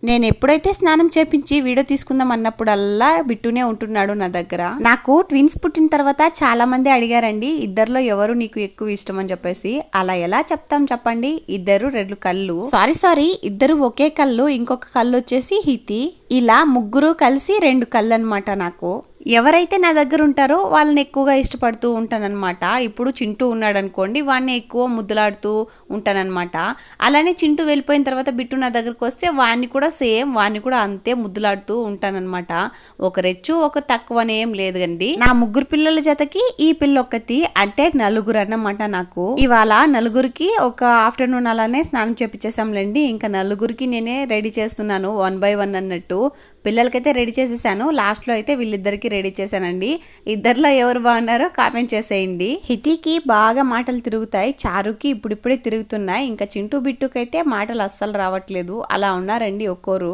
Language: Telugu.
నేను ఎప్పుడైతే స్నానం చేపించి వీడియో తీసుకుందాం అన్నప్పుడల్లా బిట్టునే ఉంటున్నాడు నా దగ్గర. నాకు ట్విన్స్ పుట్టిన తర్వాత చాలా మంది అడిగారండి, ఇద్దరిలో ఎవరు నీకు ఎక్కువ ఇష్టం అని చెప్పేసి. అలా ఎలా చెప్తాం చెప్పండి, ఇద్దరు రెండు కళ్ళు, సారీ ఇద్దరు ఒకే కళ్ళు, ఇంకొక కళ్ళు వచ్చేసి హితి. ఇలా ముగ్గురు కలిసి రెండు కళ్ళు అనమాట నాకు. ఎవరైతే నా దగ్గర ఉంటారో వాళ్ళని ఎక్కువగా ఇష్టపడుతూ ఉంటానన్నమాట. ఇప్పుడు చింటూ ఉన్నాడు అనుకోండి, వాడిని ఎక్కువ ముద్దులాడుతూ ఉంటానన్నమాట. అలానే చింటూ వెళ్ళిపోయిన తర్వాత బిట్టు నా దగ్గరకు వస్తే వాడిని కూడా సేమ్, వాడిని కూడా అంతే ముద్దులాడుతూ ఉంటానన్నమాట. ఒక రెచ్చు ఒక తక్కువనే ఏం లేదండి. నా ముగ్గురు పిల్లల జతకి ఈ పిల్ల ఒక్కటి, అంటే నలుగురు అన్నమాట నాకు. ఇవాళ నలుగురికి ఒక ఆఫ్టర్నూన్ అలానే స్నానం చేపించేసాంలేండి. ఇంకా నలుగురికి నేనే రెడీ చేస్తున్నాను 1 by 1 అన్నట్టు. పిల్లలకైతే రెడీ చేసేసాను, లాస్ట్ లో అయితే వీళ్ళిద్దరికి రెడీ చేశానండి. ఇద్దరిలో ఎవరు బాగున్నారో కామెంట్ చేసేయండి. హితికి బాగా మాటలు తిరుగుతాయి, చారుకి ఇప్పుడిప్పుడే తిరుగుతున్నాయి. ఇంకా చింటూ బిట్టుకైతే మాటలు అస్సలు రావట్లేదు. అలా ఉన్నారండి ఒక్కోరు.